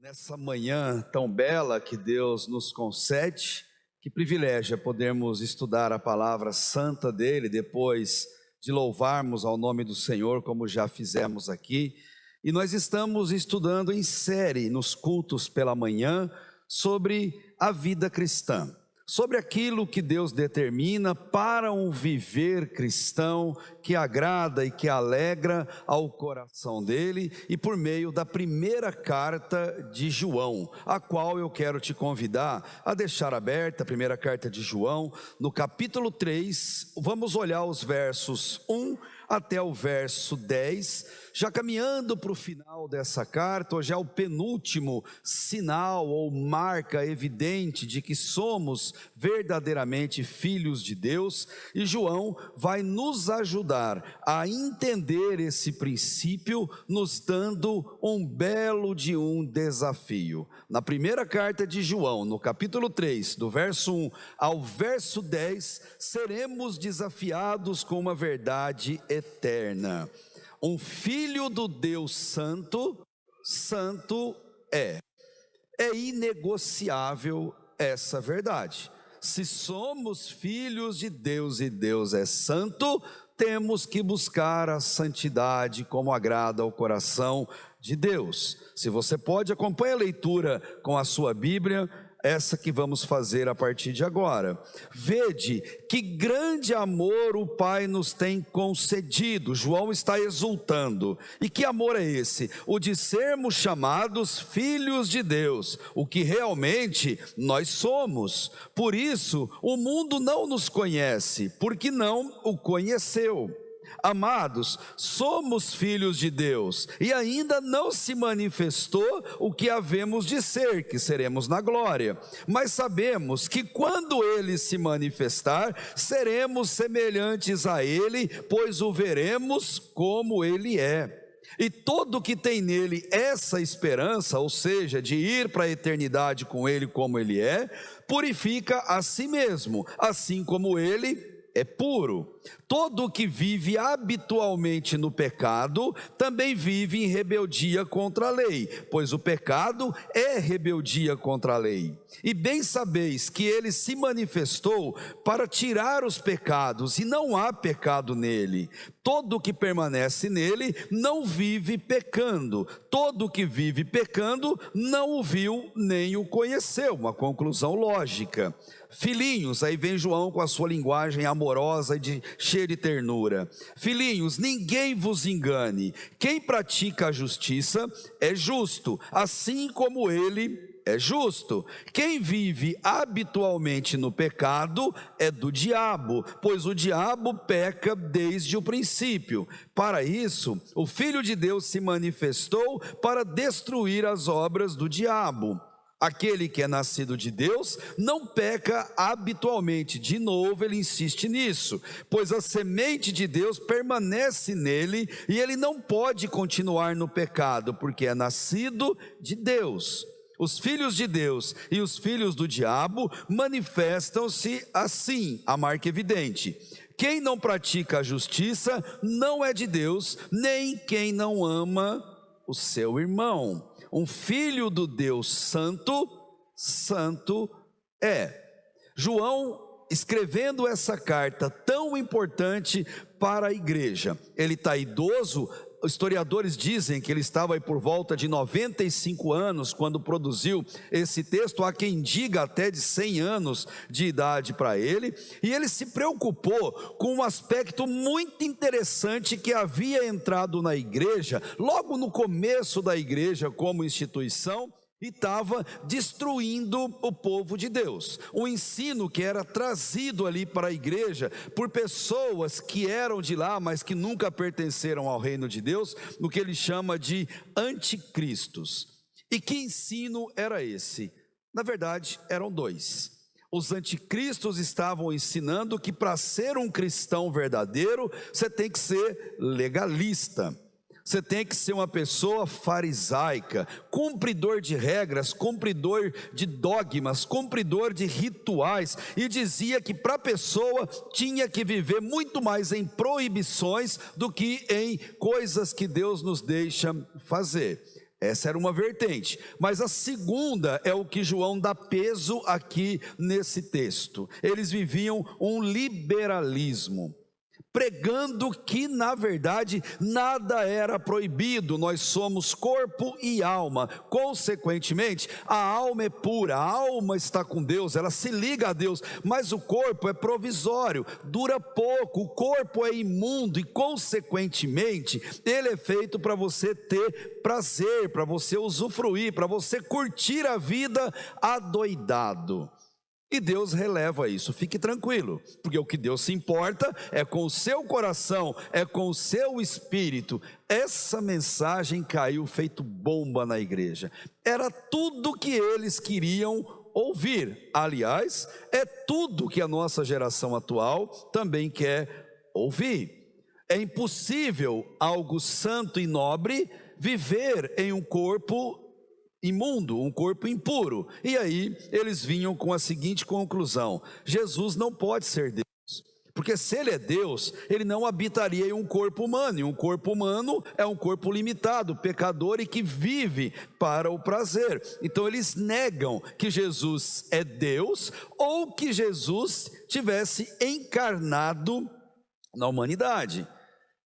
Nessa manhã tão bela que Deus nos concede, que privilégio é podermos estudar a palavra santa dele, depois de louvarmos ao nome do Senhor, como já fizemos aqui. E nós estamos estudando em série, nos cultos pela manhã, sobre a vida cristã, sobre aquilo que Deus determina para um viver cristão que agrada e que alegra ao coração dele, e por meio da primeira carta de João, a qual eu quero te convidar a deixar aberta, a primeira carta de João, no capítulo 3, vamos olhar os versos 1 até o verso 10, já caminhando para o final dessa carta. Hoje é o penúltimo sinal ou marca evidente de que somos verdadeiramente filhos de Deus, e João vai nos ajudar a entender esse princípio, nos dando um belo de um desafio. Na primeira carta de João, no capítulo 3, do verso 1 ao verso 10, seremos desafiados com uma verdade eterna. Um filho do Deus Santo, santo é. É inegociável essa verdade. Se somos filhos de Deus e Deus é santo, temos que buscar a santidade como agrada ao coração de Deus. Se você pode, acompanhe a leitura com a sua Bíblia, essa que vamos fazer a partir de agora. Vede que grande amor o Pai nos tem concedido. João está exultando. E que amor é esse? O de sermos chamados filhos de Deus, o que realmente nós somos. Por isso, o mundo não nos conhece, porque não o conheceu. Amados, somos filhos de Deus, e ainda não se manifestou o que havemos de ser, que seremos na glória. Mas sabemos que quando Ele se manifestar, seremos semelhantes a Ele, pois o veremos como Ele é. E todo que tem nele essa esperança, ou seja, de ir para a eternidade com Ele como Ele é, purifica a si mesmo, assim como Ele é puro. Todo que vive habitualmente no pecado, também vive em rebeldia contra a lei, pois o pecado é rebeldia contra a lei. E bem sabeis que Ele se manifestou para tirar os pecados, e não há pecado nele. Todo que permanece nele não vive pecando. Todo que vive pecando não o viu nem o conheceu. Uma conclusão lógica. Filhinhos, aí vem João com a sua linguagem amorosa e cheia de ternura. Filhinhos, ninguém vos engane. Quem pratica a justiça é justo, assim como Ele é justo. Quem vive habitualmente no pecado é do diabo, pois o diabo peca desde o princípio. Para isso, o Filho de Deus se manifestou para destruir as obras do diabo. Aquele que é nascido de Deus não peca habitualmente. De novo ele insiste nisso, pois a semente de Deus permanece nele, e ele não pode continuar no pecado, porque é nascido de Deus. Os filhos de Deus e os filhos do diabo manifestam-se assim, a marca evidente. Quem não pratica a justiça não é de Deus, nem quem não ama o seu irmão. Um filho do Deus Santo, santo é. João, escrevendo essa carta tão importante para a igreja, ele está idoso. Historiadores dizem que ele estava aí por volta de 95 anos quando produziu esse texto. Há quem diga até de 100 anos de idade para ele. E ele se preocupou com um aspecto muito interessante que havia entrado na igreja, logo no começo da igreja como instituição, e estava destruindo o povo de Deus. Um ensino que era trazido ali para a igreja por pessoas que eram de lá, mas que nunca pertenceram ao reino de Deus, no que ele chama de anticristos. E que ensino era esse? Na verdade, eram dois. Os anticristos estavam ensinando que para ser um cristão verdadeiro, você tem que ser legalista. Você tem que ser uma pessoa farisaica, cumpridor de regras, cumpridor de dogmas, cumpridor de rituais, e dizia que para a pessoa tinha que viver muito mais em proibições do que em coisas que Deus nos deixa fazer. Essa era uma vertente, mas a segunda é o que João dá peso aqui nesse texto. Eles viviam um liberalismo, pregando que na verdade nada era proibido, nós somos corpo e alma, consequentemente a alma é pura, a alma está com Deus, ela se liga a Deus, mas o corpo é provisório, dura pouco, o corpo é imundo e consequentemente ele é feito para você ter prazer, para você usufruir, para você curtir a vida adoidado. E Deus releva isso, fique tranquilo, porque o que Deus se importa é com o seu coração, é com o seu espírito. Essa mensagem caiu feito bomba na igreja, era tudo que eles queriam ouvir. Aliás, é tudo que a nossa geração atual também quer ouvir. É impossível algo santo e nobre viver em um corpo imundo, um corpo impuro. E aí eles vinham com a seguinte conclusão: Jesus não pode ser Deus, porque se ele é Deus, ele não habitaria em um corpo humano, e um corpo humano é um corpo limitado, pecador e que vive para o prazer. Então eles negam que Jesus é Deus, ou que Jesus tivesse encarnado na humanidade.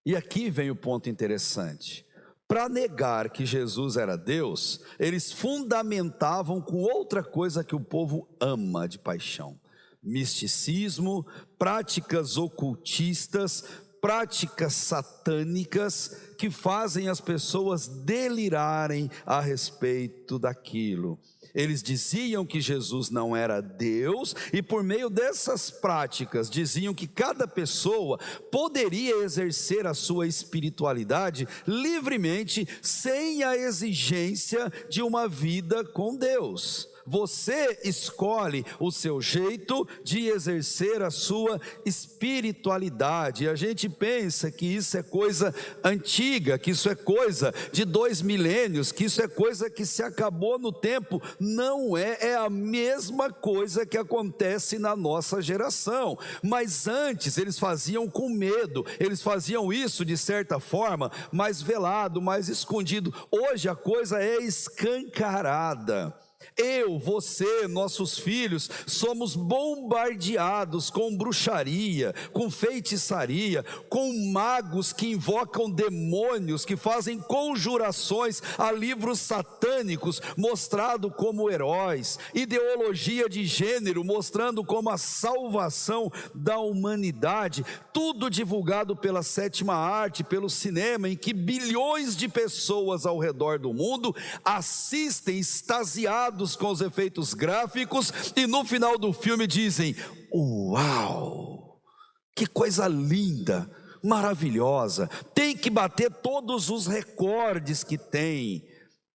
E aqui vem o ponto interessante. Para negar que Jesus era Deus, eles fundamentavam com outra coisa que o povo ama de paixão: misticismo, práticas ocultistas, práticas satânicas, que fazem as pessoas delirarem a respeito daquilo. Eles diziam que Jesus não era Deus, e por meio dessas práticas diziam que cada pessoa poderia exercer a sua espiritualidade livremente, sem a exigência de uma vida com Deus. Você escolhe o seu jeito de exercer a sua espiritualidade. E a gente pensa que isso é coisa antiga, que isso é coisa de 2 milênios, que isso é coisa que se acabou no tempo. Não é, é a mesma coisa que acontece na nossa geração. Mas antes eles faziam com medo, eles faziam isso de certa forma, mais velado, mais escondido. Hoje a coisa é escancarada. Eu, você, nossos filhos, somos bombardeados com bruxaria, com feitiçaria, com magos que invocam demônios, que fazem conjurações a livros satânicos, mostrado como heróis, ideologia de gênero, mostrando como a salvação da humanidade, tudo divulgado pela sétima arte, pelo cinema, em que bilhões de pessoas ao redor do mundo assistem extasiados com os efeitos gráficos, e no final do filme dizem: uau, que coisa linda, maravilhosa, tem que bater todos os recordes que tem.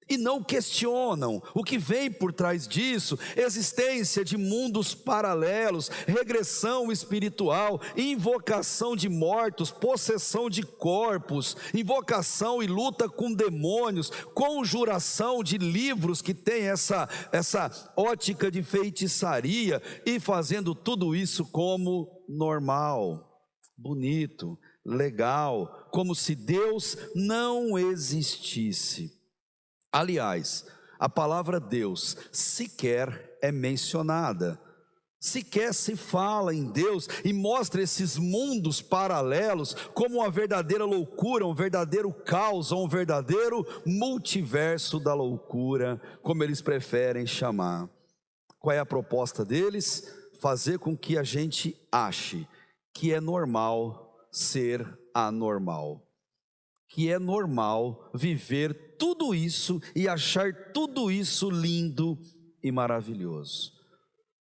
E não questionam o que vem por trás disso: existência de mundos paralelos, regressão espiritual, invocação de mortos, possessão de corpos, invocação e luta com demônios, conjuração de livros que tem essa ótica de feitiçaria, e fazendo tudo isso como normal, bonito, legal, como se Deus não existisse. Aliás, a palavra Deus sequer é mencionada, sequer se fala em Deus, e mostra esses mundos paralelos como uma verdadeira loucura, um verdadeiro caos, um verdadeiro multiverso da loucura, como eles preferem chamar. Qual é a proposta deles? Fazer com que a gente ache que é normal ser anormal, que é normal viver tudo isso e achar tudo isso lindo e maravilhoso.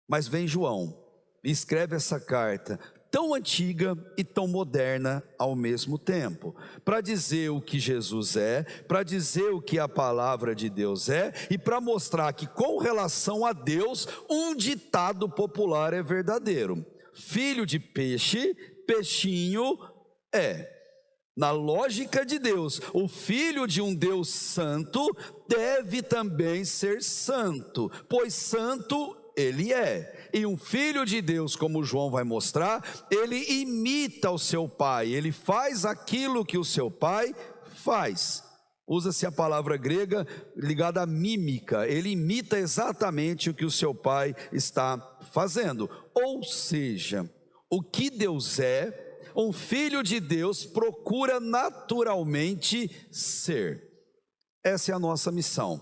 Mas vem João e escreve essa carta tão antiga e tão moderna ao mesmo tempo, para dizer o que Jesus é, para dizer o que a palavra de Deus é, e para mostrar que com relação a Deus, um ditado popular é verdadeiro: filho de peixe, peixinho é. Na lógica de Deus, o filho de um Deus santo deve também ser santo, pois santo ele é. E um filho de Deus, como João vai mostrar, ele imita o seu pai, ele faz aquilo que o seu pai faz. Usa-se a palavra grega ligada à mímica. Ele imita exatamente o que o seu pai está fazendo. Ou seja, o que Deus é, um filho de Deus procura naturalmente ser. Essa é a nossa missão.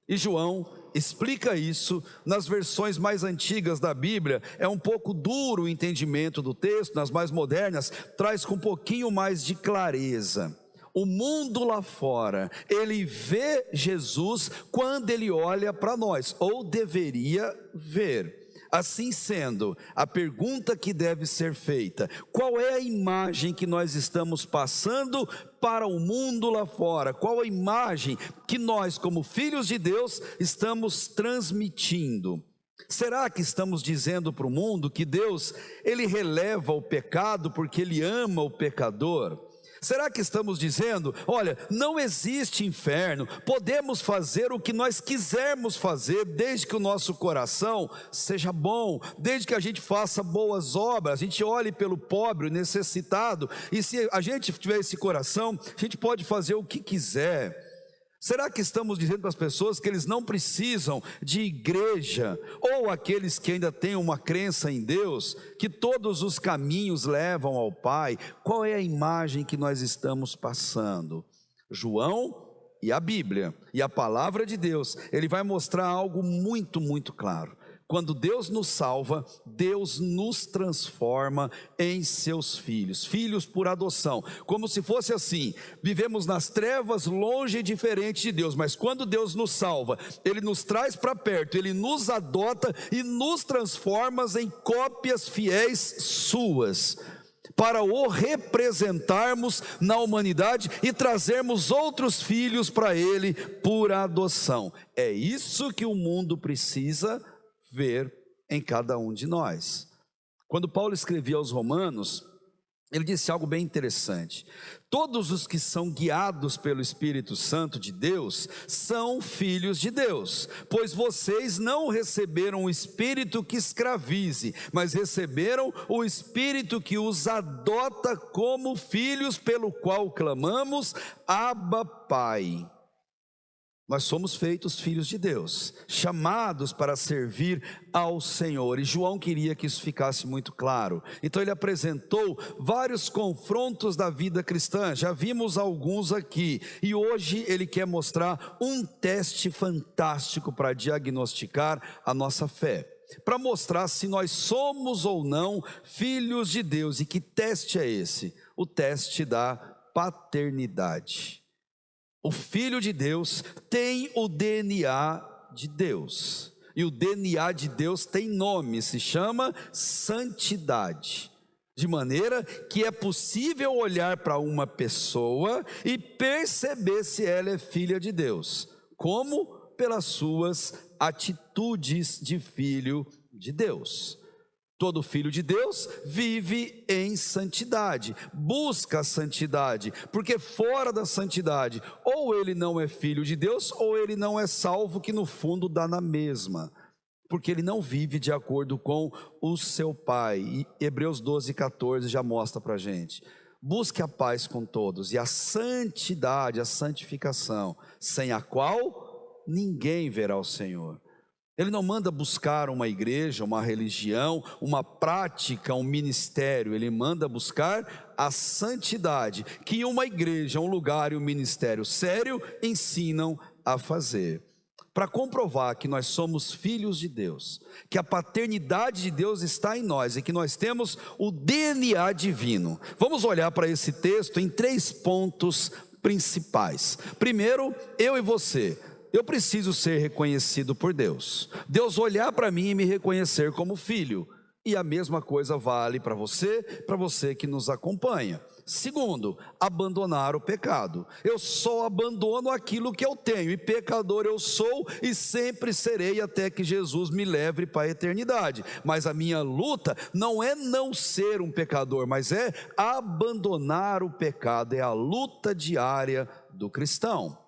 E João explica isso nas versões mais antigas da Bíblia. É um pouco duro o entendimento do texto, nas mais modernas, traz com um pouquinho mais de clareza. O mundo lá fora, ele vê Jesus quando ele olha para nós, ou deveria ver. Assim sendo, a pergunta que deve ser feita: qual é a imagem que nós estamos passando para o mundo lá fora? Qual a imagem que nós, como filhos de Deus, estamos transmitindo? Será que estamos dizendo para o mundo que Deus, ele releva o pecado porque ele ama o pecador? Será que estamos dizendo, olha, não existe inferno, podemos fazer o que nós quisermos fazer, desde que o nosso coração seja bom, desde que a gente faça boas obras, a gente olhe pelo pobre, o necessitado, e se a gente tiver esse coração, a gente pode fazer o que quiser. Será que estamos dizendo para as pessoas que eles não precisam de igreja, ou aqueles que ainda têm uma crença em Deus, que todos os caminhos levam ao Pai? Qual é a imagem que nós estamos passando? João e a Bíblia, e a palavra de Deus, ele vai mostrar algo muito, muito claro. Quando Deus nos salva, Deus nos transforma em seus filhos, filhos por adoção, como se fosse assim: vivemos nas trevas, longe e diferente de Deus, mas quando Deus nos salva, Ele nos traz para perto, Ele nos adota e nos transforma em cópias fiéis suas, para o representarmos na humanidade e trazermos outros filhos para Ele por adoção. É isso que o mundo precisa ver em cada um de nós. Quando Paulo escrevia aos Romanos, ele disse algo bem interessante: todos os que são guiados pelo Espírito Santo de Deus são filhos de Deus, pois vocês não receberam o Espírito que escravize, mas receberam o Espírito que os adota como filhos, pelo qual clamamos, Abba, Pai. Nós somos feitos filhos de Deus, chamados para servir ao Senhor, e João queria que isso ficasse muito claro. Então ele apresentou vários confrontos da vida cristã, já vimos alguns aqui, e hoje ele quer mostrar um teste fantástico para diagnosticar a nossa fé, para mostrar se nós somos ou não filhos de Deus. E que teste é esse? O teste da paternidade. O Filho de Deus tem o DNA de Deus, e o DNA de Deus tem nome, se chama santidade, de maneira que é possível olhar para uma pessoa e perceber se ela é filha de Deus. Como? Pelas suas atitudes de filho de Deus. Todo filho de Deus vive em santidade, busca a santidade, porque fora da santidade, ou ele não é filho de Deus, ou ele não é salvo, que no fundo dá na mesma, porque ele não vive de acordo com o seu pai. E Hebreus 12:14 já mostra para a gente: busque a paz com todos e a santidade, a santificação, sem a qual ninguém verá o Senhor. Ele não manda buscar uma igreja, uma religião, uma prática, um ministério. Ele manda buscar a santidade, que uma igreja, um lugar e um ministério sério ensinam a fazer. Para comprovar que nós somos filhos de Deus, que a paternidade de Deus está em nós e que nós temos o DNA divino, vamos olhar para esse texto em 3 pontos principais. Primeiro, eu e você, eu preciso ser reconhecido por Deus. Deus olhar para mim e me reconhecer como filho. E a mesma coisa vale para você que nos acompanha. Segundo, abandonar o pecado. Eu só abandono aquilo que eu tenho, e pecador eu sou e sempre serei até que Jesus me leve para a eternidade. Mas a minha luta não é não ser um pecador, mas é abandonar o pecado. É a luta diária do cristão.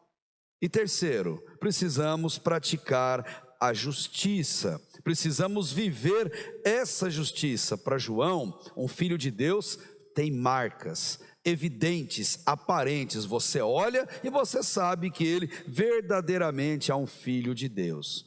E terceiro, precisamos praticar a justiça, precisamos viver essa justiça. Para João, um filho de Deus tem marcas, evidentes, aparentes. Você olha e você sabe que ele verdadeiramente é um filho de Deus.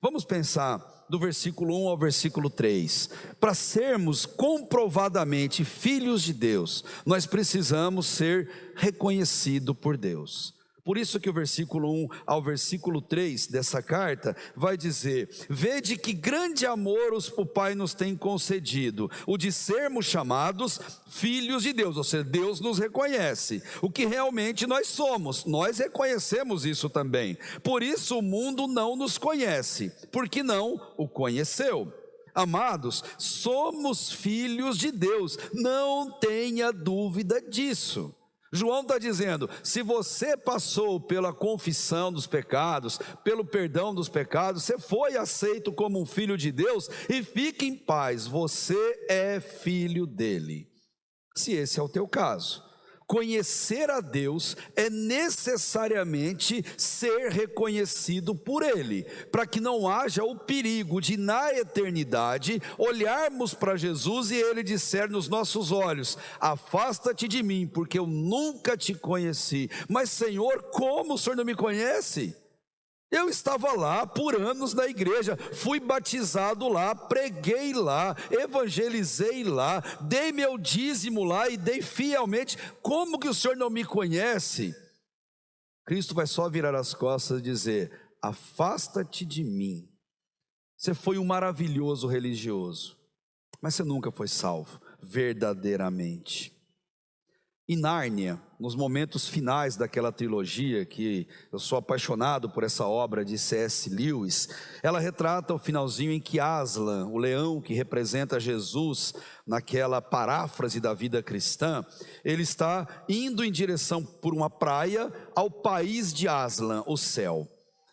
Vamos pensar do versículo 1 ao versículo 3. Para sermos comprovadamente filhos de Deus, nós precisamos ser reconhecidos por Deus. Por isso que o versículo 1 ao versículo 3 dessa carta vai dizer: vede que grande amor o Pai nos tem concedido, o de sermos chamados filhos de Deus. Ou seja, Deus nos reconhece, o que realmente nós somos, nós reconhecemos isso também. Por isso o mundo não nos conhece, porque não o conheceu. Amados, somos filhos de Deus, não tenha dúvida disso. João está dizendo: se você passou pela confissão dos pecados, pelo perdão dos pecados, você foi aceito como um filho de Deus, e fique em paz, você é filho dele. Se esse é o teu caso, conhecer a Deus é necessariamente ser reconhecido por Ele, para que não haja o perigo de na eternidade olharmos para Jesus e Ele disser nos nossos olhos: afasta-te de mim, porque eu nunca te conheci. Mas Senhor, como o Senhor não me conhece? Eu estava lá por anos na igreja, fui batizado lá, preguei lá, evangelizei lá, dei meu dízimo lá e dei fielmente. Como que o Senhor não me conhece? Cristo vai só virar as costas e dizer: afasta-te de mim. Você foi um maravilhoso religioso, mas você nunca foi salvo verdadeiramente. Em Nárnia, nos momentos finais daquela trilogia, que eu sou apaixonado por essa obra de C.S. Lewis, ela retrata o finalzinho em que Aslan, o leão que representa Jesus naquela paráfrase da vida cristã, ele está indo em direção por uma praia ao país de Aslan, o céu.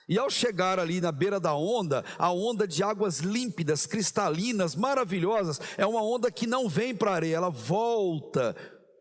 E ao chegar ali na beira da onda, a onda de águas límpidas, cristalinas, maravilhosas, é uma onda que não vem para a areia, ela volta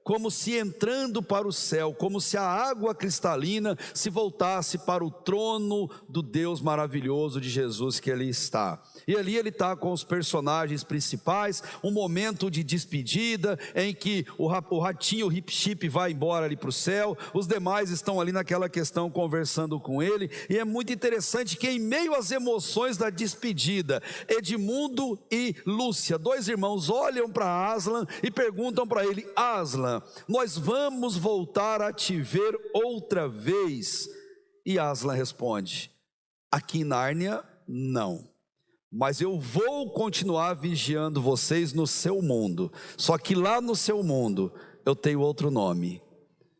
como se entrando para o céu, como se a água cristalina se voltasse para o trono do Deus maravilhoso de Jesus que ali está. E ali ele está com os personagens principais, um momento de despedida, em que o ratinho, o Hip-Chip vai embora ali para o céu, os demais estão ali naquela questão conversando com ele, e é muito interessante que em meio às emoções da despedida, Edmundo e Lúcia, dois irmãos, olham para Aslan e perguntam para ele: Aslan, nós vamos voltar a te ver outra vez? E Aslan responde: aqui em Nárnia, não. Mas eu vou continuar vigiando vocês no seu mundo. Só que lá no seu mundo eu tenho outro nome,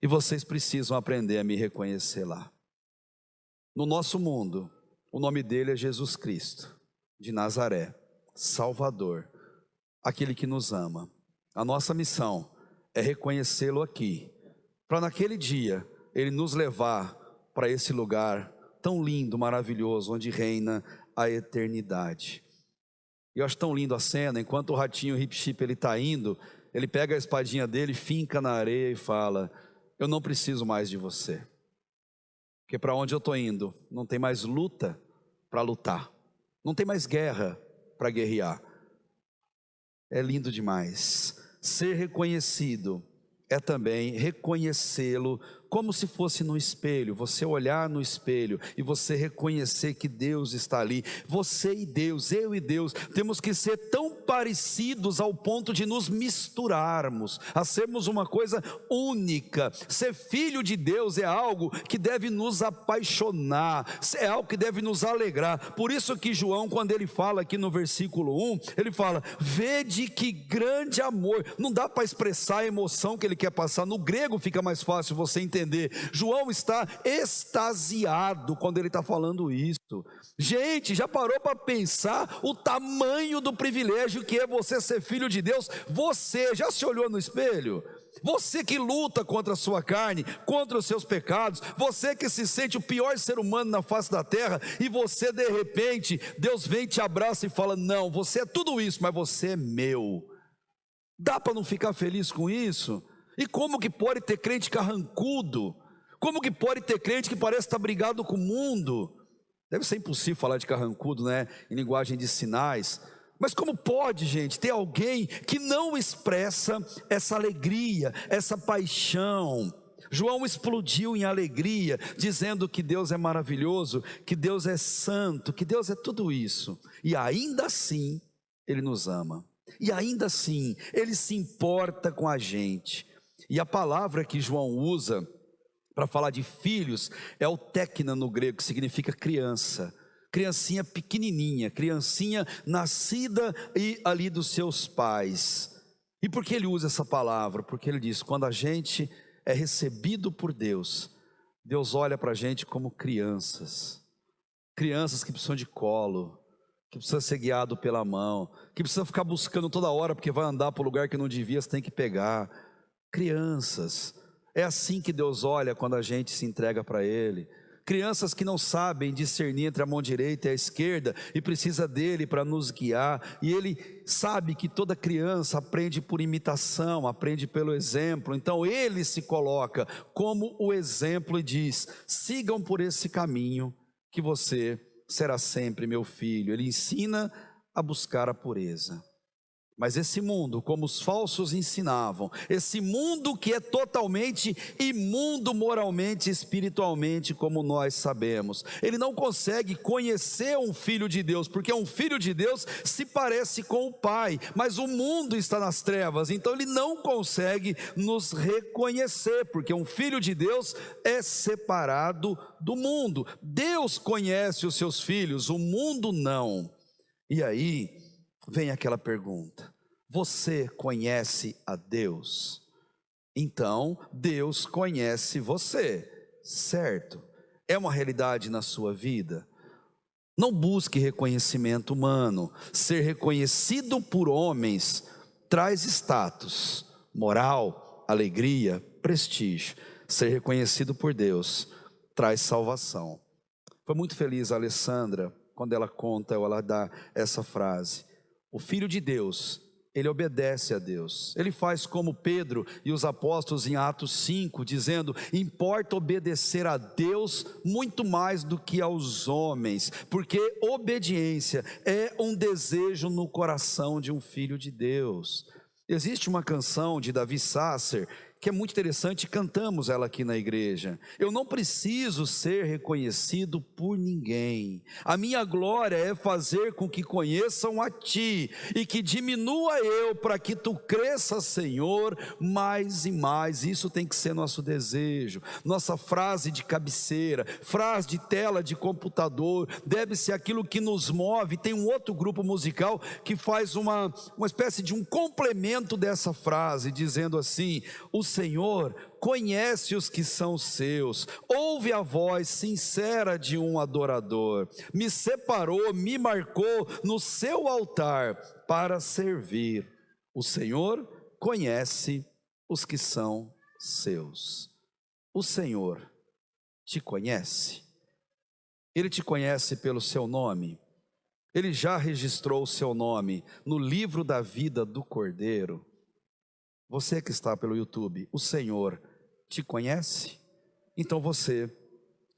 e vocês precisam aprender a me reconhecer lá. No nosso mundo, o nome dele é Jesus Cristo de Nazaré, Salvador, aquele que nos ama. A nossa missão é reconhecê-lo aqui, para naquele dia ele nos levar para esse lugar tão lindo, maravilhoso, onde reina a eternidade. E eu acho tão lindo a cena, enquanto o ratinho Hip-Chip ele está indo, ele pega a espadinha dele, finca na areia e fala: eu não preciso mais de você, porque para onde eu estou indo não tem mais luta para lutar, não tem mais guerra para guerrear. É lindo demais. Ser reconhecido é também reconhecê-lo como se fosse no espelho, você olhar no espelho e você reconhecer que Deus está ali. Você e Deus, eu e Deus, temos que ser tão parecidos ao ponto de nos misturarmos, a sermos uma coisa única. Ser filho de Deus é algo que deve nos apaixonar, é algo que deve nos alegrar. Por isso que João, quando ele fala aqui no versículo 1, ele fala: vede que grande amor. Não dá para expressar a emoção que ele quer passar, no grego fica mais fácil você entender. João está extasiado quando ele está falando isso. Gente, já parou para pensar o tamanho do privilégio que é você ser filho de Deus? Você já se olhou no espelho? Você que luta contra a sua carne, contra os seus pecados, você que se sente o pior ser humano na face da terra, e você de repente, Deus vem, te abraça e fala: não, você é tudo isso, mas você é meu. Dá para não ficar feliz com isso? E como que pode ter crente carrancudo? Como que pode ter crente que parece estar brigado com o mundo? Deve ser impossível falar de carrancudo, né, em linguagem de sinais, Mas como pode, gente, ter alguém que não expressa essa alegria, essa paixão? João explodiu em alegria, dizendo que Deus é maravilhoso, que Deus é santo, que Deus é tudo isso. E ainda assim, Ele nos ama. E ainda assim, Ele se importa com a gente. E a palavra que João usa para falar de filhos é o tekna no grego, que significa criança. Criancinha pequenininha, criancinha nascida e ali dos seus pais. E por que ele usa essa palavra? Porque ele diz, quando a gente é recebido por Deus, Deus olha para a gente como crianças. Crianças que precisam de colo, que precisam ser guiado pela mão, que precisam ficar buscando toda hora, porque vai andar para o lugar que não devia, você tem que pegar. Crianças, é assim que Deus olha quando a gente se entrega para Ele. Crianças que não sabem discernir entre a mão direita e a esquerda e precisa dele para nos guiar, e ele sabe que toda criança aprende por imitação, aprende pelo exemplo, então ele se coloca como o exemplo e diz, sigam por esse caminho que você será sempre meu filho. Ele ensina a buscar a pureza. Mas esse mundo, como os falsos ensinavam, esse mundo que é totalmente imundo moralmente e espiritualmente, como nós sabemos, ele não consegue conhecer um filho de Deus, porque um filho de Deus se parece com o Pai, mas o mundo está nas trevas, então ele não consegue nos reconhecer, porque um filho de Deus é separado do mundo. Deus conhece os seus filhos, o mundo não. E aí vem aquela pergunta, você conhece a Deus? Então Deus conhece você, certo? É uma realidade na sua vida? Não busque reconhecimento humano. Ser reconhecido por homens traz status, moral, alegria, prestígio. Ser reconhecido por Deus traz salvação. Foi muito feliz a Alessandra quando ela conta, ou ela dá essa frase. O Filho de Deus, ele obedece a Deus. Ele faz como Pedro e os apóstolos em Atos 5, dizendo, importa obedecer a Deus muito mais do que aos homens, porque obediência é um desejo no coração de um filho de Deus. Existe uma canção de Davi Sasser, que é muito interessante, cantamos ela aqui na igreja. Eu não preciso ser reconhecido por ninguém. A minha glória é fazer com que conheçam a Ti e que diminua eu para que Tu cresças, Senhor, mais e mais. Isso tem que ser nosso desejo. Nossa frase de cabeceira, frase de tela de computador, deve ser aquilo que nos move. Tem um outro grupo musical que faz uma espécie de um complemento dessa frase, dizendo assim, o Senhor conhece os que são seus, ouve a voz sincera de um adorador, me separou, me marcou no seu altar para servir. O Senhor conhece os que são seus. O Senhor te conhece? Ele te conhece pelo seu nome? Ele já registrou o seu nome no livro da vida do Cordeiro? Você que está pelo YouTube, o Senhor te conhece? Então você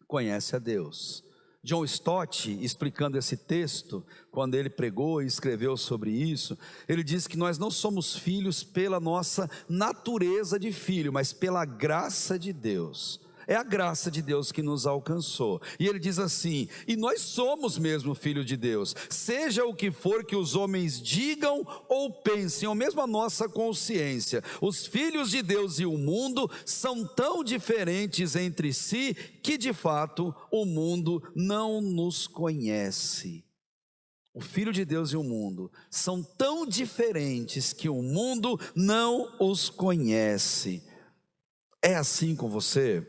conhece a Deus. John Stott, explicando esse texto, quando ele pregou e escreveu sobre isso, ele diz que nós não somos filhos pela nossa natureza de filho, mas pela graça de Deus. É a graça de Deus que nos alcançou. E ele diz assim, e nós somos mesmo filhos de Deus, seja o que for que os homens digam ou pensem, ou mesmo a nossa consciência, os filhos de Deus e o mundo são tão diferentes entre si, que de fato o mundo não nos conhece. O Filho de Deus e o mundo são tão diferentes que o mundo não os conhece. É assim com você?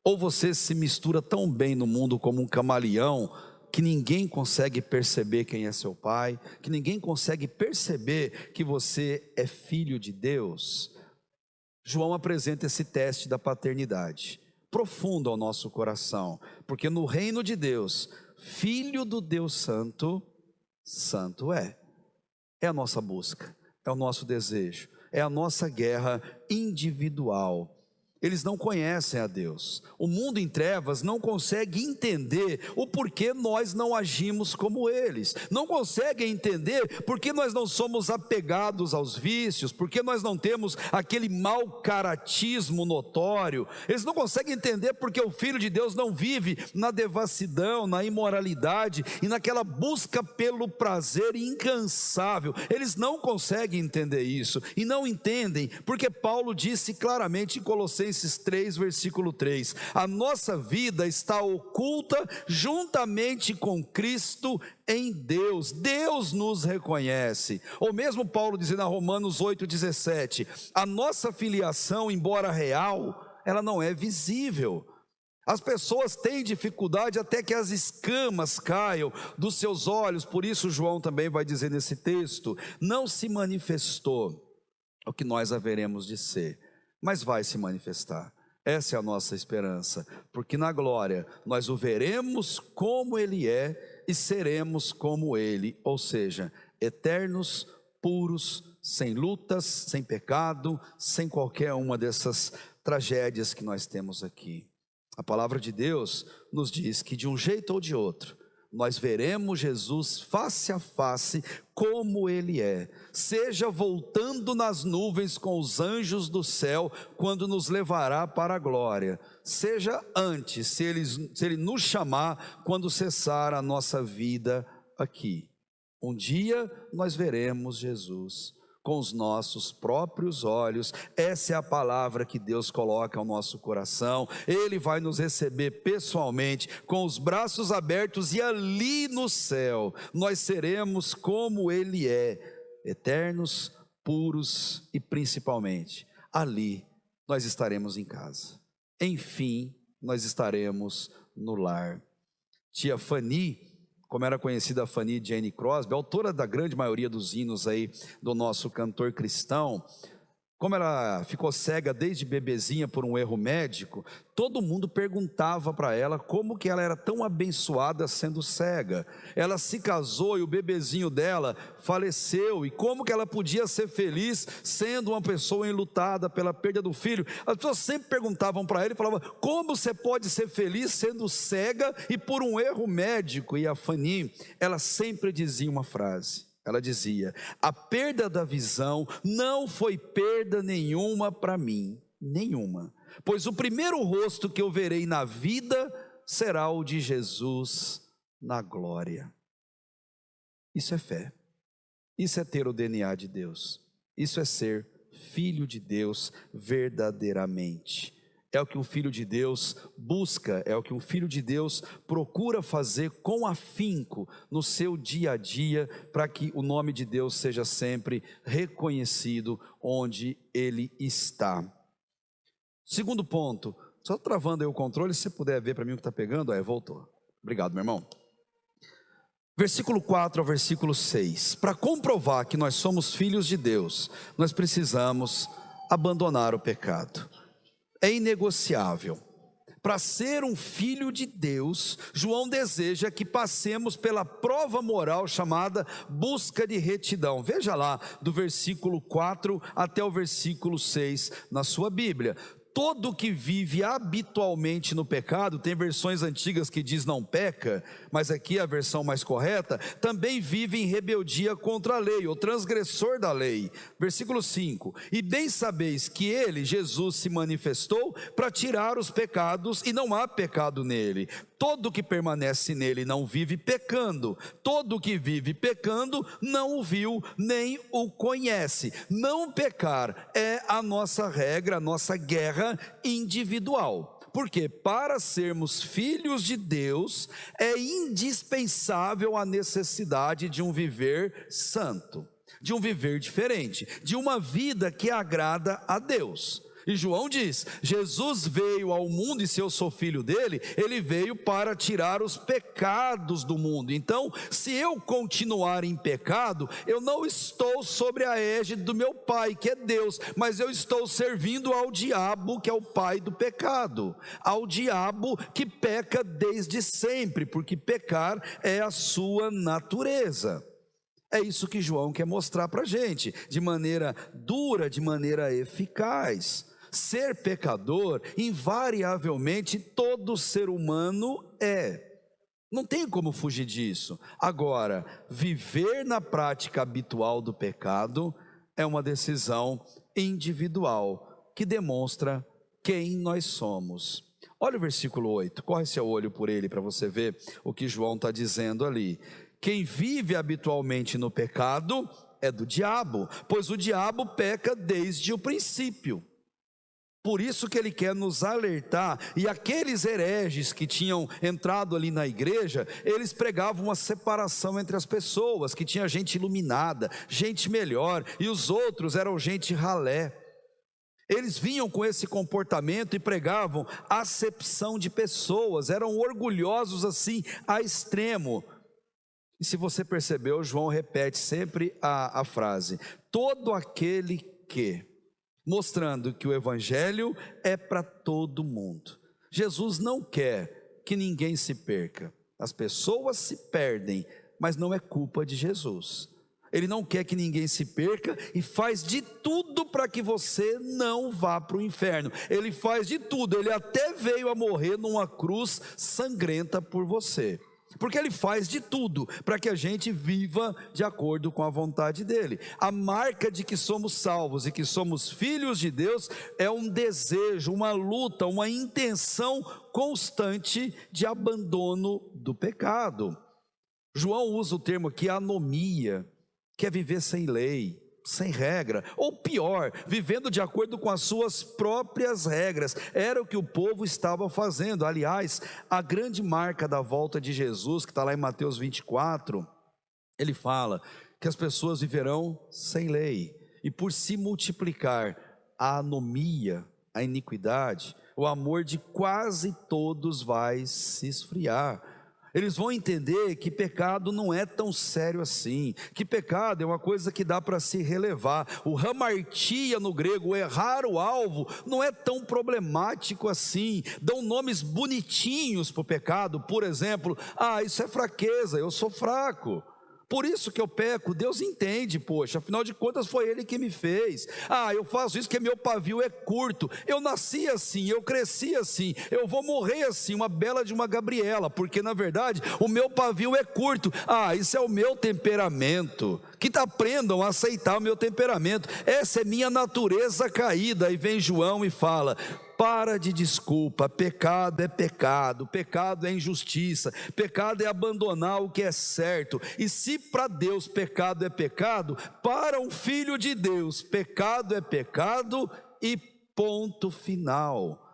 Ou você se mistura tão bem no mundo como um camaleão, que ninguém consegue perceber quem é seu pai, que ninguém consegue perceber que você é filho de Deus? João apresenta esse teste da paternidade, profundo ao nosso coração, porque no reino de Deus, filho do Deus Santo, santo é a nossa busca, é o nosso desejo, é a nossa guerra individual. eles não conhecem a Deus. O mundo em trevas não consegue entender o porquê nós não agimos como eles. Não consegue entender porque nós não somos apegados aos vícios, porque nós não temos aquele mau caratismo notório. Eles não conseguem entender porque o Filho de Deus não vive na devassidão, na imoralidade e naquela busca pelo prazer incansável. Eles não conseguem entender isso e não entendem porque Paulo disse claramente em Colossenses 3, versículo 3: a nossa vida está oculta juntamente com Cristo em Deus. Deus nos reconhece. Ou mesmo Paulo dizendo a Romanos 8,17: a nossa filiação, embora real, ela não é visível. As pessoas têm dificuldade até que as escamas caiam dos seus olhos. Por isso João também vai dizer nesse texto: não se manifestou o que nós haveremos de ser, mas vai se manifestar. Essa é a nossa esperança, porque na glória nós o veremos como Ele é e seremos como Ele, ou seja, eternos, puros, sem lutas, sem pecado, sem qualquer uma dessas tragédias que nós temos aqui. A palavra de Deus nos diz que de um jeito ou de outro, nós veremos Jesus face a face como Ele é, seja voltando nas nuvens com os anjos do céu, quando nos levará para a glória, seja antes, se Ele nos chamar, quando cessar a nossa vida aqui. Um dia nós veremos Jesus com os nossos próprios olhos. Essa é a palavra que Deus coloca ao nosso coração. Ele vai nos receber pessoalmente, com os braços abertos, e ali no céu nós seremos como Ele é, eternos, puros e principalmente ali nós estaremos em casa. Enfim, nós estaremos no lar. Tia Fanny, como era conhecida a Fanny Jane Crosby, autora da grande maioria dos hinos aí do nosso cantor cristão, como ela ficou cega desde bebezinha por um erro médico, todo mundo perguntava para ela como que ela era tão abençoada sendo cega. Ela se casou e o bebezinho dela faleceu, e como que ela podia ser feliz sendo uma pessoa enlutada pela perda do filho? As pessoas sempre perguntavam para ela e falavam: como você pode ser feliz sendo cega e por um erro médico? E a Fanny, ela sempre dizia uma frase. Ela dizia: a perda da visão não foi perda nenhuma para mim, nenhuma, pois o primeiro rosto que eu verei na vida será o de Jesus na glória. Isso é fé, isso é ter o DNA de Deus, isso é ser filho de Deus verdadeiramente. É o que um filho de Deus busca, é o que um filho de Deus procura fazer com afinco no seu dia a dia, para que o nome de Deus seja sempre reconhecido onde Ele está. Segundo ponto, só travando aí o controle, se você puder ver para mim o que está pegando. Voltou. Obrigado, meu irmão. Versículo 4 ao versículo 6. Para comprovar que nós somos filhos de Deus, nós precisamos abandonar o pecado. É inegociável. Para ser um filho de Deus, João deseja que passemos pela prova moral chamada busca de retidão. Veja lá, do versículo 4 até o versículo 6 na sua Bíblia. Todo que vive habitualmente no pecado, tem versões antigas que diz não peca, mas aqui a versão mais correta, também vive em rebeldia contra a lei, ou transgressor da lei. Versículo 5: e bem sabeis que ele, Jesus, se manifestou para tirar os pecados, e não há pecado nele. Todo que permanece nele não vive pecando. Todo que vive pecando não o viu nem o conhece. Não pecar é a nossa regra, a nossa guerra individual. Porque para sermos filhos de Deus é indispensável a necessidade de um viver santo, de um viver diferente, de uma vida que agrada a Deus. E João diz: Jesus veio ao mundo, e se eu sou filho dele, ele veio para tirar os pecados do mundo. Então, se eu continuar em pecado, eu não estou sobre a égide do meu pai, que é Deus, mas eu estou servindo ao diabo, que é o pai do pecado, ao diabo que peca desde sempre, porque pecar é a sua natureza. É isso que João quer mostrar para a gente, de maneira dura, de maneira eficaz. Ser pecador, invariavelmente, todo ser humano é. Não tem como fugir disso. Agora, viver na prática habitual do pecado é uma decisão individual que demonstra quem nós somos. Olha o versículo 8, corre seu olho por ele para você ver o que João está dizendo ali. Quem vive habitualmente no pecado é do diabo, pois o diabo peca desde o princípio. Por isso que ele quer nos alertar. E aqueles hereges que tinham entrado ali na igreja, eles pregavam uma separação entre as pessoas, que tinha gente iluminada, gente melhor, e os outros eram gente ralé. Eles vinham com esse comportamento e pregavam acepção de pessoas, eram orgulhosos assim a extremo. E se você percebeu, João repete sempre a frase: todo aquele que, mostrando que o evangelho é para todo mundo. Jesus não quer que ninguém se perca. As pessoas se perdem, mas não é culpa de Jesus. Ele não quer que ninguém se perca e faz de tudo para que você não vá para o inferno. Ele faz de tudo, ele até veio a morrer numa cruz sangrenta por você. Porque ele faz de tudo para que a gente viva de acordo com a vontade dele. A marca de que somos salvos e que somos filhos de Deus é um desejo, uma luta, uma intenção constante de abandono do pecado. João usa o termo aqui anomia, que é viver sem lei, sem regra, ou pior, vivendo de acordo com as suas próprias regras. Era o que o povo estava fazendo. Aliás, a grande marca da volta de Jesus, que está lá em Mateus 24, ele fala que as pessoas viverão sem lei, e por se multiplicar a anomia, a iniquidade, o amor de quase todos vai se esfriar. Eles vão entender que pecado não é tão sério assim, que pecado é uma coisa que dá para se relevar. O hamartia no grego, o errar o alvo, não é tão problemático assim. Dão nomes bonitinhos para o pecado, por exemplo: isso é fraqueza, eu sou fraco, por isso que eu peco. Deus entende, poxa, afinal de contas foi Ele que me fez. Eu faço isso porque meu pavio é curto, eu nasci assim, eu cresci assim, eu vou morrer assim, uma bela de uma Gabriela, porque na verdade o meu pavio é curto. Isso é o meu temperamento. Que aprendam a aceitar o meu temperamento, essa é minha natureza caída. Aí vem João e fala: para de desculpa, pecado é pecado, pecado é injustiça, pecado é abandonar o que é certo. E se para Deus pecado é pecado, para um filho de Deus pecado é pecado e ponto final.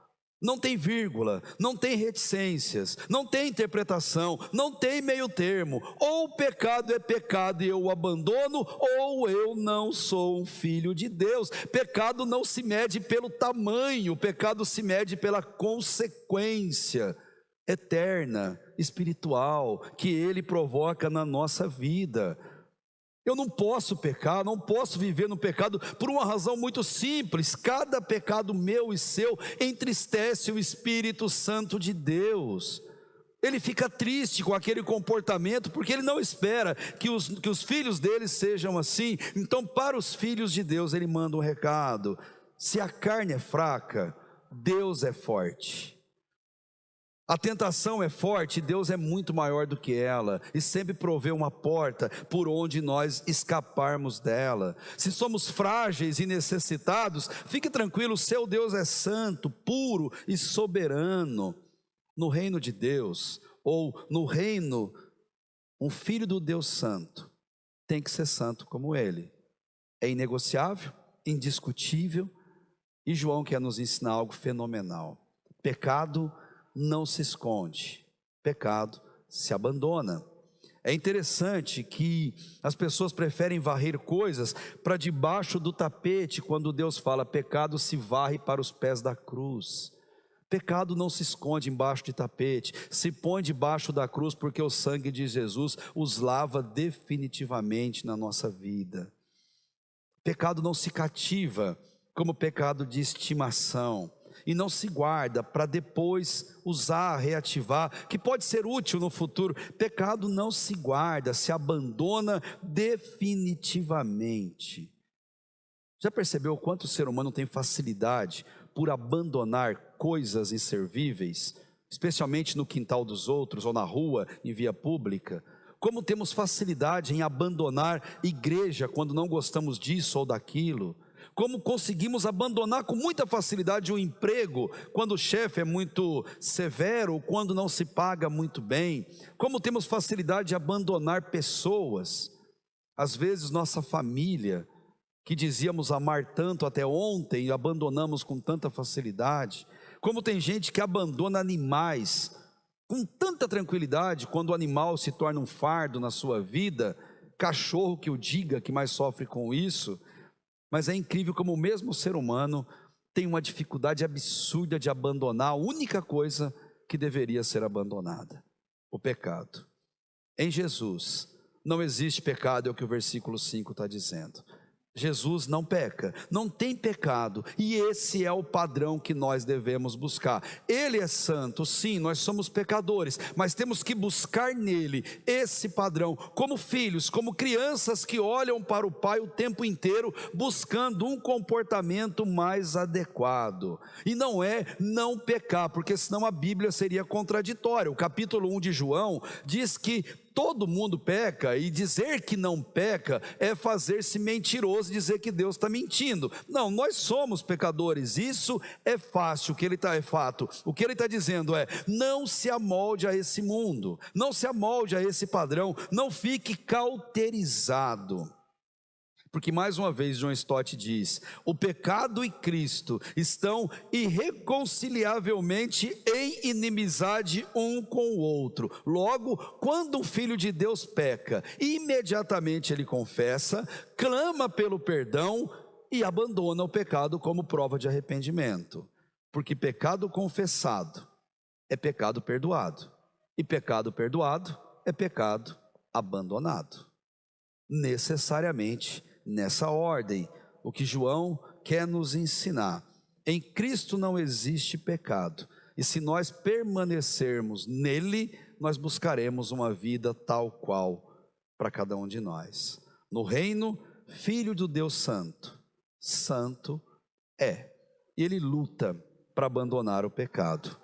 Não tem vírgula, não tem reticências, não tem interpretação, não tem meio termo. Ou o pecado é pecado e eu o abandono, ou eu não sou um filho de Deus. Pecado não se mede pelo tamanho, pecado se mede pela consequência eterna, espiritual, que ele provoca na nossa vida. Eu não posso pecar, não posso viver no pecado por uma razão muito simples: cada pecado meu e seu entristece o Espírito Santo de Deus. Ele fica triste com aquele comportamento, porque ele não espera que os filhos dele sejam assim. Então, para os filhos de Deus, ele manda um recado: se a carne é fraca, Deus é forte. A tentação é forte, Deus é muito maior do que ela, e sempre provê uma porta por onde nós escaparmos dela. Se somos frágeis e necessitados, fique tranquilo, seu Deus é santo, puro e soberano. No reino de Deus, ou no reino, um filho do Deus santo tem que ser santo como ele. É inegociável, indiscutível, e João quer nos ensinar algo fenomenal: pecado não se esconde, pecado se abandona. É interessante que as pessoas preferem varrer coisas para debaixo do tapete, quando Deus fala: pecado se varre para os pés da cruz. Pecado não se esconde embaixo de tapete, se põe debaixo da cruz, porque o sangue de Jesus os lava definitivamente na nossa vida. Pecado não se cativa como pecado de estimação, e não se guarda para depois usar, reativar, que pode ser útil no futuro. Pecado não se guarda, se abandona definitivamente. Já percebeu o quanto o ser humano tem facilidade por abandonar coisas inservíveis, especialmente no quintal dos outros ou na rua, em via pública. Como temos facilidade em abandonar igreja quando não gostamos disso ou daquilo. Como conseguimos abandonar com muita facilidade o emprego quando o chefe é muito severo ou quando não se paga muito bem. Como temos facilidade de abandonar pessoas. Às vezes nossa família, que dizíamos amar tanto até ontem, e abandonamos com tanta facilidade. Como tem gente que abandona animais com tanta tranquilidade quando o animal se torna um fardo na sua vida. Cachorro que o diga, que mais sofre com isso. Mas é incrível como o mesmo ser humano tem uma dificuldade absurda de abandonar a única coisa que deveria ser abandonada: o pecado. Em Jesus não existe pecado, é o que o versículo 5 está dizendo. Jesus não peca, não tem pecado, e esse é o padrão que nós devemos buscar. Ele é santo, sim, nós somos pecadores, mas temos que buscar nele esse padrão, como filhos, como crianças que olham para o Pai o tempo inteiro, buscando um comportamento mais adequado. E não é não pecar, porque senão a Bíblia seria contraditória. O capítulo 1 de João diz que todo mundo peca, e dizer que não peca é fazer-se mentiroso, dizer que Deus está mentindo. Não, nós somos pecadores, isso é fácil, é fato. O que ele está dizendo é: não se amolde a esse mundo, não se amolde a esse padrão, não fique cauterizado. Porque mais uma vez John Stott diz: o pecado e Cristo estão irreconciliavelmente em inimizade um com o outro. Logo, quando um filho de Deus peca, imediatamente ele confessa, clama pelo perdão e abandona o pecado como prova de arrependimento. Porque pecado confessado é pecado perdoado, e pecado perdoado é pecado abandonado. Necessariamente nessa ordem, o que João quer nos ensinar: em Cristo não existe pecado, e se nós permanecermos nele, nós buscaremos uma vida tal qual para cada um de nós. No reino, filho do Deus Santo, santo é, e ele luta para abandonar o pecado.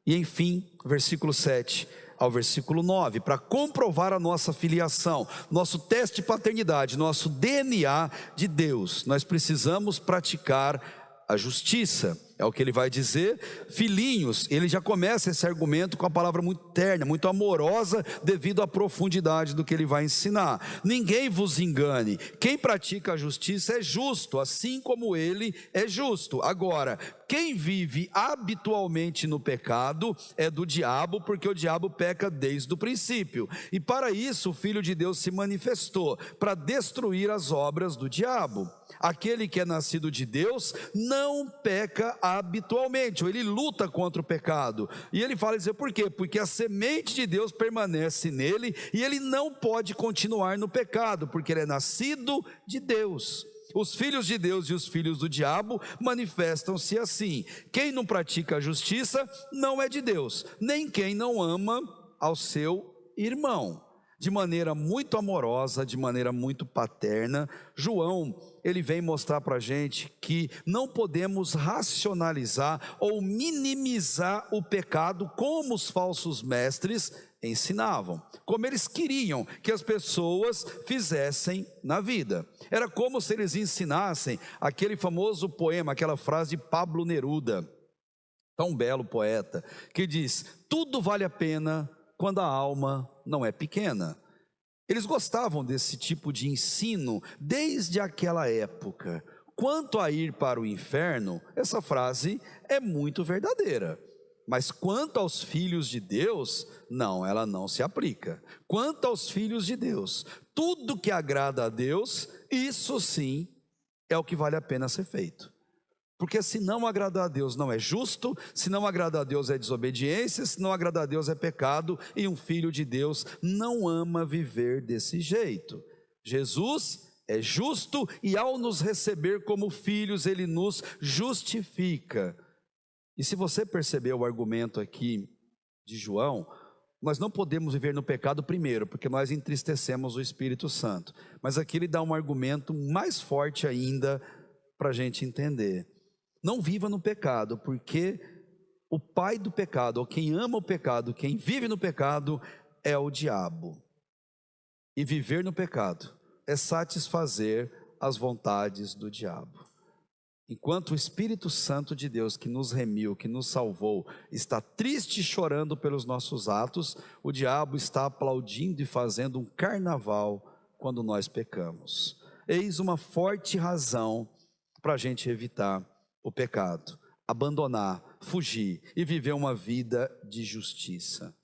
E enfim, versículo 7 ao versículo 9, para comprovar a nossa filiação, nosso teste de paternidade, nosso DNA de Deus, nós precisamos praticar a justiça. É o que ele vai dizer: filhinhos. Ele já começa esse argumento com a palavra muito terna, muito amorosa, devido à profundidade do que ele vai ensinar. Ninguém vos engane, quem pratica a justiça é justo, assim como ele é justo. Agora, quem vive habitualmente no pecado é do diabo, porque o diabo peca desde o princípio. E para isso o Filho de Deus se manifestou, para destruir as obras do diabo. Aquele que é nascido de Deus não peca habitualmente, ou ele luta contra o pecado. E ele fala, dizer, por quê? Porque a semente de Deus permanece nele, e ele não pode continuar no pecado, porque ele é nascido de Deus. Os filhos de Deus e os filhos do diabo manifestam-se assim: quem não pratica a justiça não é de Deus, nem quem não ama ao seu irmão. De maneira muito amorosa, de maneira muito paterna, João, ele vem mostrar para a gente que não podemos racionalizar ou minimizar o pecado como os falsos mestres ensinavam, como eles queriam que as pessoas fizessem na vida. Era como se eles ensinassem aquele famoso poema, aquela frase de Pablo Neruda, tão belo poeta, que diz: tudo vale a pena quando a alma não é pequena. Eles gostavam desse tipo de ensino desde aquela época. Quanto a ir para o inferno, essa frase é muito verdadeira. Mas quanto aos filhos de Deus, não, ela não se aplica. Quanto aos filhos de Deus, tudo que agrada a Deus, isso sim é o que vale a pena ser feito. Porque se não agradar a Deus não é justo, se não agradar a Deus é desobediência, se não agradar a Deus é pecado, e um filho de Deus não ama viver desse jeito. Jesus é justo, e ao nos receber como filhos, ele nos justifica. E se você perceber o argumento aqui de João, nós não podemos viver no pecado primeiro, porque nós entristecemos o Espírito Santo. Mas aqui ele dá um argumento mais forte ainda para a gente entender. Não viva no pecado, porque o pai do pecado, ou quem ama o pecado, quem vive no pecado, é o diabo. E viver no pecado é satisfazer as vontades do diabo. Enquanto o Espírito Santo de Deus, que nos remiu, que nos salvou, está triste e chorando pelos nossos atos, o diabo está aplaudindo e fazendo um carnaval quando nós pecamos. Eis uma forte razão para a gente evitar o pecado, abandonar, fugir e viver uma vida de justiça.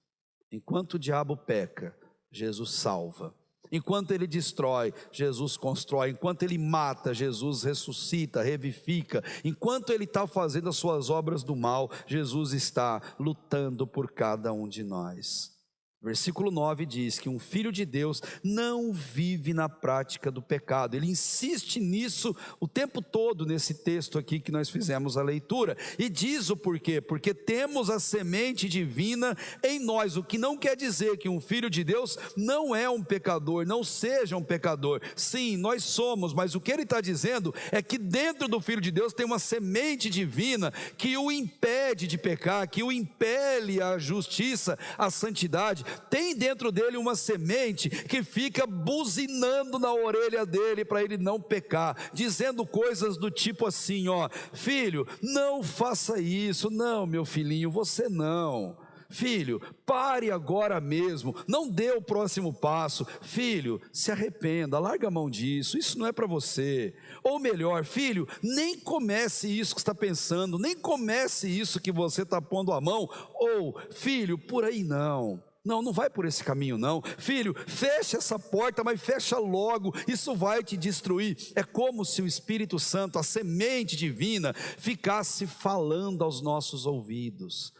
Enquanto o diabo peca, Jesus salva. Enquanto ele destrói, Jesus constrói. Enquanto ele mata, Jesus ressuscita, revivifica. Enquanto ele está fazendo as suas obras do mal, Jesus está lutando por cada um de nós. Versículo 9 diz que um filho de Deus não vive na prática do pecado. Ele insiste nisso o tempo todo nesse texto aqui que nós fizemos a leitura. E diz o porquê: porque temos a semente divina em nós, o que não quer dizer que um filho de Deus não é um pecador, não seja um pecador. Sim, nós somos, mas o que ele está dizendo é que dentro do filho de Deus tem uma semente divina que o impede de pecar, que o impele à justiça, à santidade. Tem dentro dele uma semente que fica buzinando na orelha dele para ele não pecar, dizendo coisas do tipo assim: ó, filho, não faça isso, não, meu filhinho, você não. Filho, pare agora mesmo, não dê o próximo passo. Filho, se arrependa, larga a mão disso, isso não é para você. Ou melhor, filho, nem comece isso que está pensando, nem comece isso que você está pondo a mão. Ou, filho, por aí não. Não vai por esse caminho não. Filho, fecha essa porta, mas fecha logo, isso vai te destruir. É como se o Espírito Santo, a semente divina, ficasse falando aos nossos ouvidos,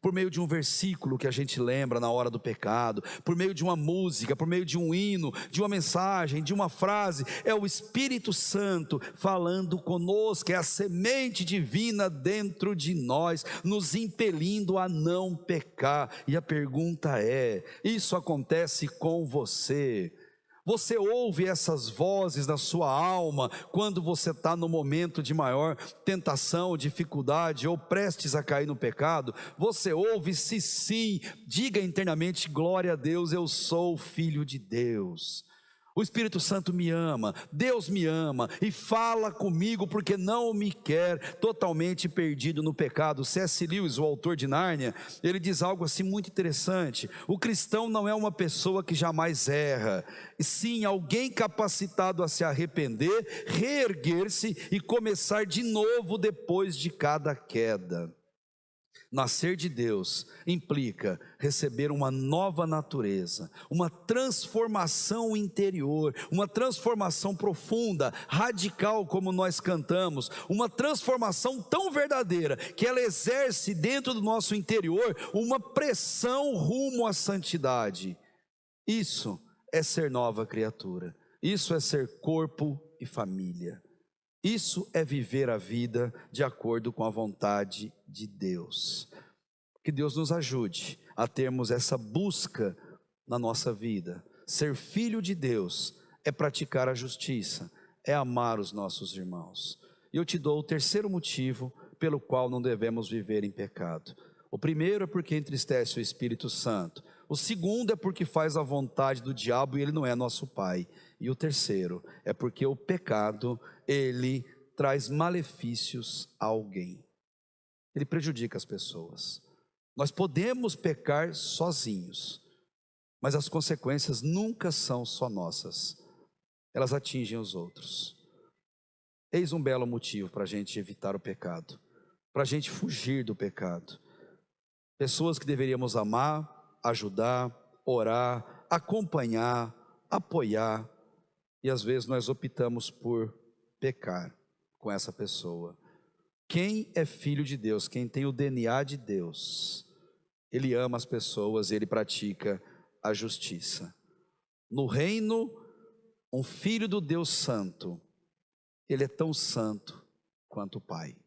por meio de um versículo que a gente lembra na hora do pecado, por meio de uma música, por meio de um hino, de uma mensagem, de uma frase. É o Espírito Santo falando conosco, é a semente divina dentro de nós, nos impelindo a não pecar. E a pergunta é: isso acontece com você? Você ouve essas vozes na sua alma quando você está no momento de maior tentação, dificuldade ou prestes a cair no pecado? Você ouve? Se sim, diga internamente: glória a Deus, eu sou filho de Deus. O Espírito Santo me ama, Deus me ama e fala comigo porque não me quer totalmente perdido no pecado. C.S. Lewis, o autor de Nárnia, ele diz algo assim muito interessante: o cristão não é uma pessoa que jamais erra, e sim alguém capacitado a se arrepender, reerguer-se e começar de novo depois de cada queda. Nascer de Deus implica receber uma nova natureza, uma transformação interior, uma transformação profunda, radical, como nós cantamos, uma transformação tão verdadeira que ela exerce dentro do nosso interior uma pressão rumo à santidade. Isso é ser nova criatura, isso é ser corpo e família. Isso é viver a vida de acordo com a vontade de Deus. Que Deus nos ajude a termos essa busca na nossa vida. Ser filho de Deus é praticar a justiça, é amar os nossos irmãos. E eu te dou o terceiro motivo pelo qual não devemos viver em pecado. O primeiro é porque entristece o Espírito Santo. O segundo é porque faz a vontade do diabo e ele não é nosso pai. E o terceiro é porque o pecado, ele traz malefícios a alguém. Ele prejudica as pessoas. Nós podemos pecar sozinhos, mas as consequências nunca são só nossas. Elas atingem os outros. Eis um belo motivo para a gente evitar o pecado, para a gente fugir do pecado. Pessoas que deveríamos amar, ajudar, orar, acompanhar, apoiar, e às vezes nós optamos por pecar com essa pessoa. Quem é filho de Deus, quem tem o DNA de Deus, ele ama as pessoas e ele pratica a justiça. No reino, um filho do Deus santo, ele é tão santo quanto o Pai.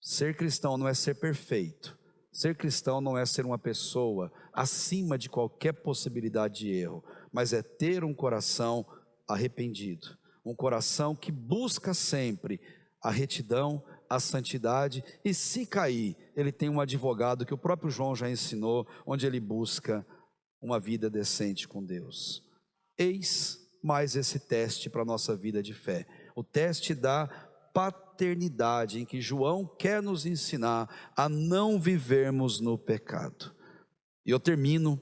Ser cristão não é ser perfeito. Ser cristão não é ser uma pessoa acima de qualquer possibilidade de erro, mas é ter um coração arrependido, um coração que busca sempre a retidão, a santidade, e se cair, ele tem um advogado que o próprio João já ensinou, onde ele busca uma vida decente com Deus. Eis mais esse teste para a nossa vida de fé, o teste da paternidade, em que João quer nos ensinar a não vivermos no pecado. E eu termino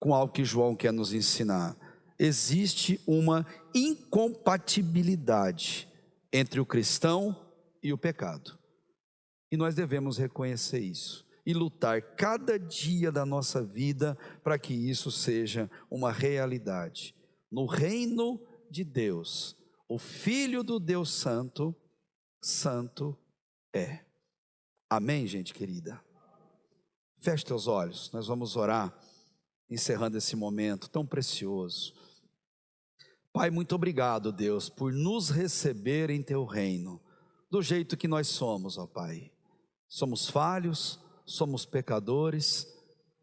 com algo que João quer nos ensinar. Existe uma incompatibilidade entre o cristão e o pecado, e nós devemos reconhecer isso e lutar cada dia da nossa vida para que isso seja uma realidade. No reino de Deus, o Filho do Deus Santo, santo é. Amém, gente querida? Feche teus olhos, nós vamos orar, encerrando esse momento tão precioso. Pai, muito obrigado, Deus, por nos receber em teu reino, do jeito que nós somos, ó Pai. Somos falhos, somos pecadores,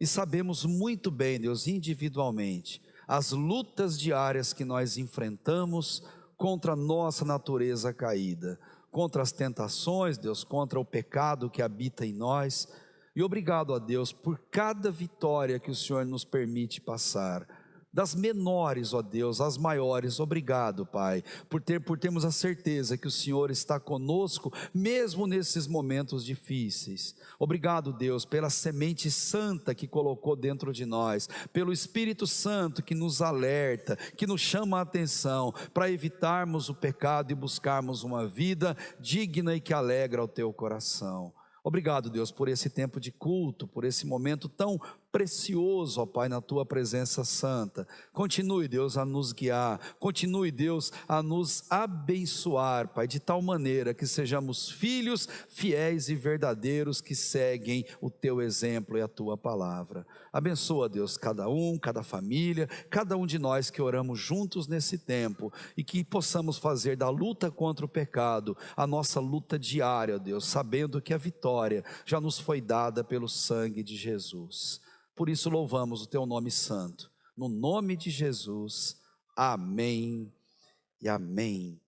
e sabemos muito bem, Deus, individualmente, as lutas diárias que nós enfrentamos contra a nossa natureza caída, contra as tentações, Deus, contra o pecado que habita em nós. E obrigado a Deus por cada vitória que o Senhor nos permite passar, das menores, ó Deus, às maiores. Obrigado, Pai, por termos a certeza que o Senhor está conosco, mesmo nesses momentos difíceis. Obrigado, Deus, pela semente santa que colocou dentro de nós, pelo Espírito Santo que nos alerta, que nos chama a atenção, para evitarmos o pecado e buscarmos uma vida digna e que alegra o teu coração. Obrigado, Deus, por esse tempo de culto, por esse momento tão precioso, ó Pai, na tua presença santa. Continue, Deus, a nos guiar, continue, Deus, a nos abençoar, Pai, de tal maneira que sejamos filhos fiéis e verdadeiros que seguem o teu exemplo e a tua palavra. Abençoa, Deus, cada um, cada família, cada um de nós que oramos juntos nesse tempo, e que possamos fazer da luta contra o pecado a nossa luta diária, Deus, sabendo que a vitória já nos foi dada pelo sangue de Jesus. Por isso louvamos o teu nome santo, no nome de Jesus, amém e amém.